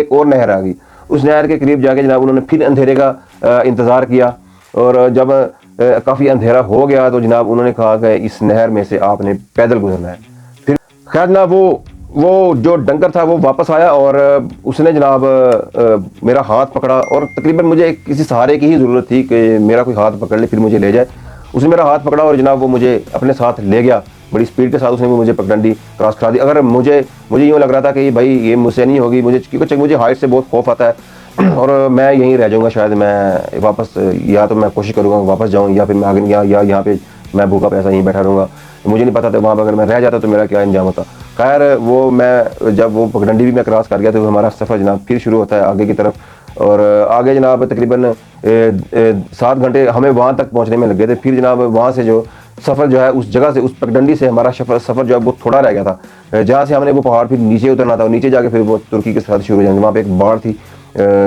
एक और नहर आ गई। उस नहर के करीब जाके जनाब उन्होंने फिर अंधेरे का इंतज़ार किया, और जब काफ़ी अंधेरा हो गया तो जनाब उन्होंने कहा कि इस नहर में से आपने पैदल गुजरना है। फिर खैर जनाब वो जो डंकर था वो वापस आया और उसने जनाब मेरा हाथ पकड़ा, और तकरीबन मुझे किसी सहारे की ही ज़रूरत थी कि मेरा कोई हाथ पकड़ ले फिर मुझे ले जाए। उसने मेरा हाथ पकड़ा और जनाब वो मुझे अपने साथ ले गया। बड़ी स्पीड के साथ उसने मुझे पगडंडी क्रॉस करा दी। अगर मुझे यूँ लग रहा था कि भाई ये मुझसे नहीं होगी, क्योंकि मुझे हाइट से बहुत खौफ आता है और मैं यहीं रह जाऊँगा शायद। मैं वापस, या तो मैं कोशिश करूँगा वापस जाऊँ, या फिर मैं आगे या यहाँ पे मैं भूखा प्यासा यहीं बैठा रहूँगा। मुझे नहीं पता था वहाँ पर अगर मैं रह जाता तो मेरा क्या अंजाम होता। खैर वो मैं जब वो पगडंडी भी मैं क्रॉस कर गया तो हमारा सफ़र जनाब फिर शुरू होता है आगे की तरफ। और आगे जनाब तकरीबन 7 घंटे हमें वहाँ तक पहुँचने में लग गए थे। फिर जनाब वहाँ से जो सफ़र जो है उस जगह से, उस पगडंडी से हमारा सफ़र जो है वो थोड़ा रह गया था, जहाँ से हमने वो पहाड़ फिर नीचे उतरना था। और नीचे जाके फिर वो तुर्की के साथ शुरू हो जाएंगे। वहाँ पे एक बाढ़ थी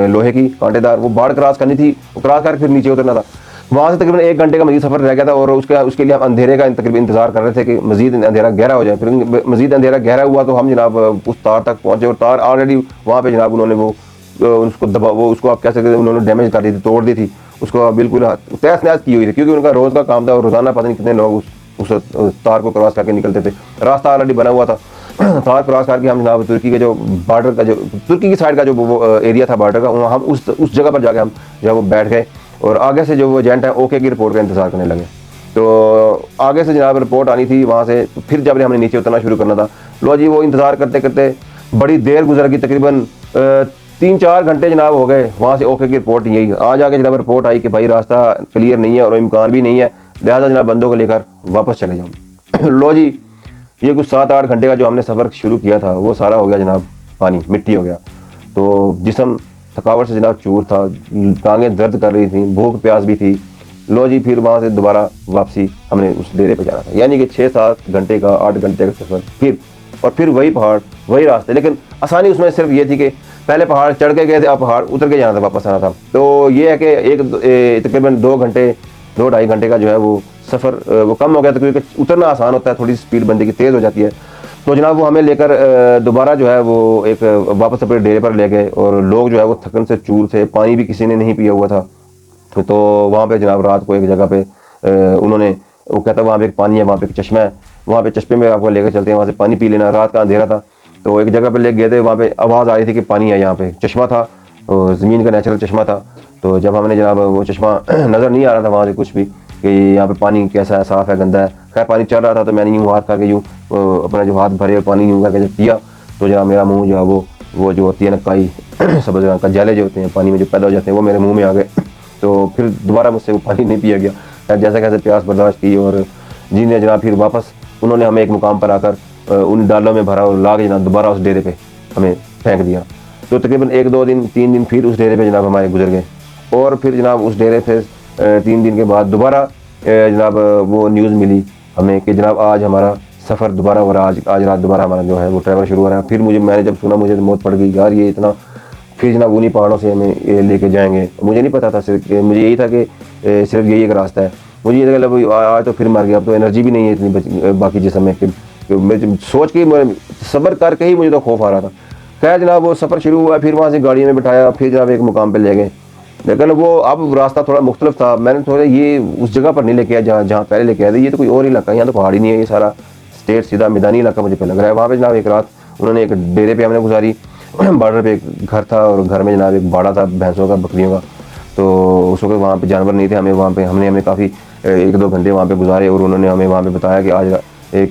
लोहे की कांटेदार, वो बाढ़ क्रॉस करनी थी, वो क्रॉस करके फिर नीचे उतरना था। वहाँ से तकरीबन 1 घंटे का मजीद सफ़र रह गया था, और उसके लिए हम अंधेरे का तकरीबन इंतज़ार कर रहे थे कि मजीद अंधेरा गहरा हो जाए। फिर मजीद अंधेरा गहरा हुआ तो हम जनाब उस तार तक पहुँचे, और तार ऑलरेडी वहाँ पे जनाब उन्होंने उसको आप कह सकते हैं उन्होंने डैमेज कर दी थी, तोड़ दी थी उसको, बिल्कुल तहस नहस की हुई थी, क्योंकि उनका रोज़ का काम था और रोज़ाना पता नहीं कितने लोग उस तार को क्रॉस करके निकलते थे। रास्ता ऑलरेडी बना हुआ था। तार क्रॉस करके हम जनाब तुर्की के जो बॉर्डर का, जो तुर्की की साइड का जो वो एरिया था बॉर्डर का, वहाँ हम उस जगह पर जाके हम जब वो बैठ गए, और आगे से जो वो एजेंट है ओके की रिपोर्ट का इंतज़ार करने लगे। तो आगे से जनाब रिपोर्ट आनी थी वहाँ से। फिर जब हमने नीचे उतरना शुरू करना था, लो जी वो इंतज़ार करते करते बड़ी देर गुजर गई, तकरीबन 3-4 घंटे जनाब हो गए। वहाँ से ओके की रिपोर्ट यही आज आके जनाब रिपोर्ट आई कि भाई रास्ता क्लियर नहीं है और इम्कान भी नहीं है, लिहाजा जनाब बंदों को लेकर वापस चले जाओ। लो जी ये कुछ 7-8 घंटे का जो हमने सफ़र शुरू किया था वो सारा हो गया जनाब पानी मिट्टी हो गया। तो जिस्म थकावट से जनाब चूर था, टांगें दर्द कर रही थी, भूख प्यास भी थी। लो जी फिर वहाँ से दोबारा वापसी हमने उस डेरे पे जाना था, यानी कि 6-7 घंटे का 8 घंटे का सफ़र फिर वही पहाड़ वही रास्ते। लेकिन आसानी उसमें सिर्फ ये थी कि पहले पहाड़ चढ़ के गए थे, अब पहाड़ उतर के जाना था, वापस आना था। तो ये है कि तकरीबन 2-2.5 घंटे का जो है वो सफ़र वो कम हो गया था, क्योंकि उतरना आसान होता है, थोड़ी स्पीड बंदे की तेज़ हो जाती है। तो जनाब वो हमें लेकर दोबारा जो है वो एक वापस अपने डेरे पर ले गए, और लोग जो है वो थकन से चूर थे, पानी भी किसी ने नहीं पिया हुआ था। तो वहाँ पे जनाब रात को एक जगह पे उन्होंने, वो कहता वहाँ पे एक पानी है, वहाँ पे एक चश्मा है, वहाँ पे चश्मे में आपको लेकर चलते हैं, वहाँ से पानी पी लेना। रात का अंधेरा था तो एक जगह पे ले गए थे, वहाँ पे आवाज़ आ रही थी कि पानी है, यहाँ पे चश्मा था, तो ज़मीन का नेचुरल चश्मा था। तो जब हमने जनाब वो चश्मा नज़र नहीं आ रहा था वहाँ से कुछ भी कि यहाँ पे पानी कैसा है, साफ़ है, गंदा है। खैर पानी चल रहा था, तो मैंने यूँ हाथ करके यूँ अपना जो हाथ भरे और पानी यूँ करके जब पिया तो जनाब मेरा मुँह जो है वो जो होती है ना काई सब्ज़ रंग का जले जो होते हैं पानी में जो पैदा हो जाते हैं वो मेरे मुँह में आ गए। तो फिर दोबारा मुझसे वो पानी नहीं पिया गया। जैसे कैसे प्यास बर्दाश्त की, और जी ने जनाब फिर वापस उन्होंने हमें एक मुकाम पर आकर उन डालों में भरा और ला के जनाब दोबारा उस डेरे पे हमें फेंक दिया। तो तकरीबन 1-2 दिन 3 दिन फिर उस डेरे पे जनाब हमारे गुजर गए, और फिर जनाब उस डेरे पे 3 दिन के बाद दोबारा जनाब वो न्यूज़ मिली हमें कि जनाब आज हमारा सफ़र दोबारा हो रहा है, आज रात दोबारा हमारा जो है वो ट्रैवल शुरू हो रहा है। फिर मैंने जब सुना मुझे तो मौत पड़ गई यार, ये इतना। फिर जनाब उन्हीं पहाड़ों से हमें लेके जाएंगे। मुझे नहीं पता था, सिर्फ मुझे यही था कि सिर्फ यही एक रास्ता है। मुझे ये लगा आज तो फिर मर गया, अब तो एनर्जी भी नहीं है इतनी बाकी जिसम में। फिर मैं सोच के सब्र करके ही मुझे तो खौफ आ रहा था। खैर जनाब वो सफ़र शुरू हुआ, फिर वहाँ से गाड़ी में बिठाया, फिर जनाब एक मुकाम पर ले गए। लेकिन वो अब रास्ता थोड़ा मुख्तलिफ था। मैंने सोचा ये उस जगह पर नहीं लेके आया जहाँ पहले लेके आए थे, ये तो कोई और इलाका, यहाँ तो पहाड़ी नहीं है, ये सारा स्टेट सीधा मैदानी इलाका मुझे पे लग रहा है। वहाँ पे जनाब एक रात उन्होंने एक डेरे पे हमने गुजारी। बॉर्डर पे एक घर था और घर में जनाब एक बाड़ा था भैंसों का, बकरियों का। तो उस वक्त वहाँ पे जानवर नहीं थे। हमने काफ़ी 1-2 घंटे वहाँ पे गुजारे, और उन्होंने हमें वहाँ पे बताया कि आज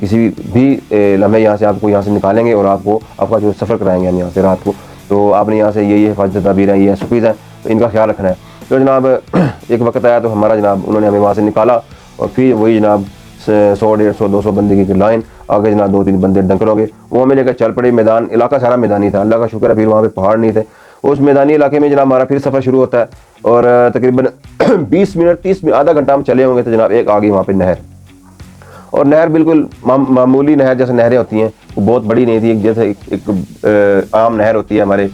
किसी भी लम्हे यहाँ से आपको यहाँ से निकालेंगे और आपका जो सफ़र कराएंगे हम यहाँ से रात को, तो आपने यहाँ से ये हिफाजत तदबीर हैं, ये SOPs हैं, तो इनका ख्याल रखना है। तो जनाब एक वक्त आया तो हमारा जनाब उन्होंने हमें वहाँ से निकाला, और फिर वही जनाब 100-150-200 बंदे की लाइन आगे जनाब 2-3 बंदे डंकरों के वो हमें लेकर चल पड़े। मैदान इलाका सारा मैदानी था, अल्लाह का शुक्र है फिर वहाँ पे पहाड़ नहीं थे। उस मैदानी इलाके में जनाब हमारा फिर सफ़र शुरू होता है, और तकरीबन 20 मिनट 30 मिनट आधा घंटा हम चले होंगे तो जनाब एक आ गई वहाँ पर नहर। और नहर बिल्कुल मामूली नहर जैसे नहरें होती हैं, वो बहुत बड़ी नहीं थी, एक जैसे एक आम नहर होती है हमारे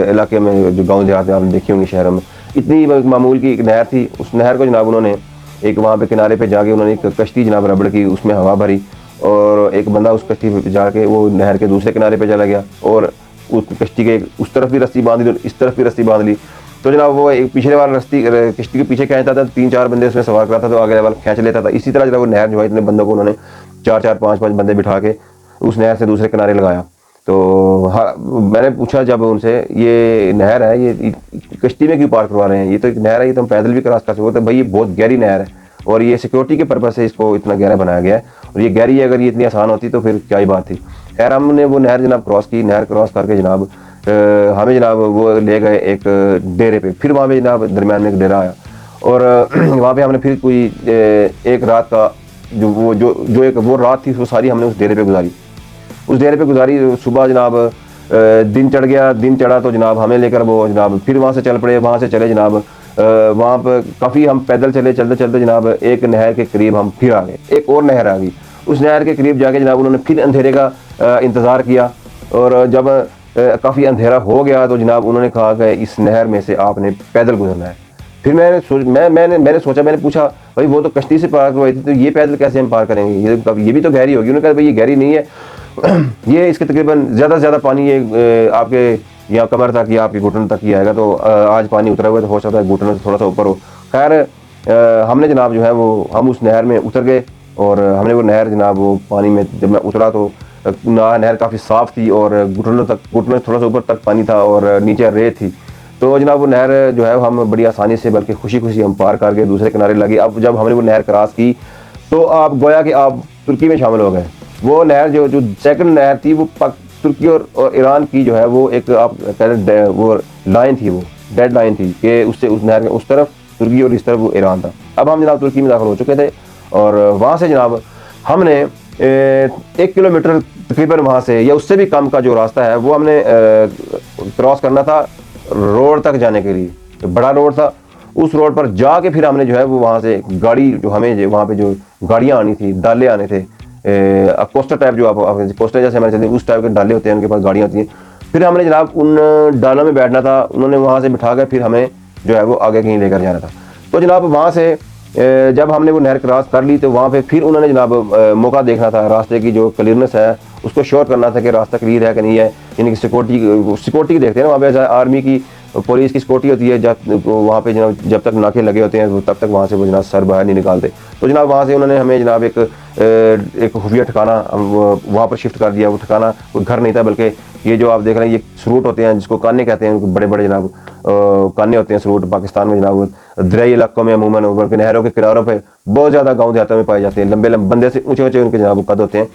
इलाके में, जो गाँव देहात में आपने देखी होंगी, शहरों में इतनी मामूल की एक नहर थी। उस नहर को जनाब उन्होंने एक वहाँ पे किनारे पे जाके उन्होंने एक कश्ती जनाब रबड़ की, उसमें हवा भरी, और एक बंदा उस कश्ती पे जाके वो नहर के दूसरे किनारे पे चला गया, और उस कश्ती के उस तरफ भी रस्सी बांध ली, इस तरफ भी रस्सी बांध ली। तो जनाब वो एक पिछले वाला कश्ती के पीछे खींचता था, 3-4 बंदे उसमें सवार कराता तो आगे वाला खींच लेता था। इसी तरह जनाब वो नहर जो है इतने बंदों को उन्होंने 4-4 5-5 बंदे बिठा के उस नहर से दूसरे किनारे लगाया। तो हाँ, मैंने पूछा जब उनसे, ये नहर है, ये कश्ती में क्यों पार करवा रहे हैं, ये तो एक नहर है, ये तो हम पैदल भी क्रॉस कर सकते हैं। भाई ये बहुत गहरी नहर है और ये सिक्योरिटी के पर्पज़ से इसको इतना गहरा बनाया गया है, और ये गहरी अगर ये इतनी आसान होती तो फिर क्या ही बात थी। खैर हमने वो नहर जनाब क्रॉस की। नहर क्रॉस करके जनाब हमें जनाब वो ले गए एक डेरे पे। फिर वहाँ पे जनाब दरमियान में एक डेरा आया और वहाँ पे हमने फिर कोई एक रात का जो एक वो रात थी वो सारी हमने उस डेरे पे गुजारी। उस डेरे पे गुजारी। सुबह जनाब दिन चढ़ गया। दिन चढ़ा तो जनाब हमें लेकर वो जनाब फिर वहाँ से चल पड़े। वहाँ से चले जनाब वहाँ पर काफ़ी हम पैदल चले। चलते चलते जनाब एक नहर के करीब हम फिर आ गए। एक और नहर आ गई। उस नहर के करीब जाके जनाब उन्होंने फिर अंधेरे का इंतज़ार किया, और जब काफ़ी अंधेरा हो गया तो जनाब उन्होंने कहा कि इस नहर में से आपने पैदल गुजरना है। फिर मैंने सोचा, मैंने पूछा भाई वो तो कश्ती से पार करवाई थी, तो ये पैदल कैसे हम पार करेंगे, ये भी तो गहरी होगी। उन्होंने कहा भाई ये गहरी नहीं है, ये इसके तकरीबन ज़्यादा से ज़्यादा पानी ये आपके यहाँ कमर तक या आपके घुटन तक ही आएगा। तो आज पानी उतरा हुआ है तो हो सकता है घुटन से थोड़ा सा ऊपर हो। खैर हमने जनाब जो है वो हम उस नहर में उतर गए, और हमने वो नहर जनाब वो पानी में जब मैं उतरा तो नहर काफ़ी साफ़ थी और घुटनों थोड़ा सा ऊपर तक पानी था और नीचे रेत थी। तो जनाब वो नहर जो है हम बड़ी आसानी से बल्कि खुशी खुशी हम पार करके दूसरे किनारे लगे। अब जब हमने वो नहर क्रॉस की तो आप गोया कि आप तुर्की में शामिल हो गए। वो नहर जो सेकंड नहर थी वो तुर्की और ईरान की जो है वो एक आप कह वो लाइन थी, वो डेड लाइन थी कि उससे उस नहर के उस तरफ तुर्की और इस तरफ वो ईरान था। अब हम जनाब तुर्की में दाखिल हो चुके थे, और वहाँ से जनाब हमने 1 किलोमीटर तकरीबन वहाँ से या उससे भी कम का जो रास्ता है वो हमने क्रॉस करना था रोड तक जाने के लिए। बड़ा रोड था, उस रोड पर जाके फिर हमने जो है वो वहाँ से गाड़ी जो हमें वहाँ पे जो गाड़ियाँ आनी थी, डाले आने थे, कोस्टर टाइप जो आप कोस्टर जैसे हमारे चलते हैं उस टाइप के डाले होते हैं, उनके पास गाड़ियाँ होती हैं। फिर हमने जनाब उन डालों में बैठना था। उन्होंने वहाँ से बिठा कर फिर हमें जो है वो आगे कहीं लेकर जाना था। तो जनाब वहाँ से जब हमने वो नहर क्रॉस कर ली तो वहाँ पे फिर उन्होंने जनाब मौका देखना था, रास्ते की जो क्लियरनेस है उसको श्योर करना था कि रास्ता क्लियर है कि नहीं है। यानी कि सिक्योरिटी देखते हैं ना, वहाँ पे आर्मी की पुलिस की सिक्योरिटी होती है। जब वहाँ पे जनाब जब तक नाके लगे होते हैं तब तक वहाँ से वो जनाब सर बाहर नहीं निकालते। तो जनाब वहाँ से उन्होंने हमें जनाब एक खुफिया ठिकाना वहाँ पर शिफ्ट कर दिया। वो ठिकाना कोई घर नहीं था, बल्कि ये जो आप देख रहे हैं ये सरूट होते हैं जिसको काने कहते हैं, बड़े बड़े जनाब काने होते हैं सरूट। पाकिस्तान में जनाब दरियाई इलाकों में अमूमन बल्कि नहरों के किनारों पर बहुत ज़्यादा गाँव देहातों में पाए जाते हैं। लंबे बंदे से ऊँचे ऊँचे उनके जनाब कद होते हैं।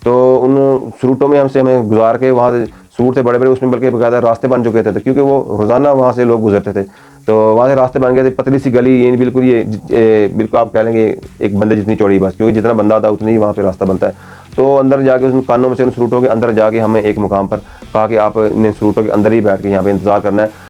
तो उन सरूटों में हमें गुजार के वहाँ से सूट थे बड़े बड़े, उसमें बल्कि बकायदा रास्ते बन चुके थे क्योंकि वो रोज़ाना वहाँ से लोग गुजरते थे। तो वहाँ से रास्ते बन गए थे, पतली सी गली, ये बिल्कुल आप कह लेंगे एक बंदे जितनी चौड़ी बस, क्योंकि जितना बंदा आता है उतनी ही वहाँ पे रास्ता बनता है। तो अंदर जाके उन कानों में से उन सरूटों के अंदर जाके हमें एक मुकाम पर कहा कि आप इन सरूटों के अंदर ही बैठ के यहाँ पे इंतज़ार करना है।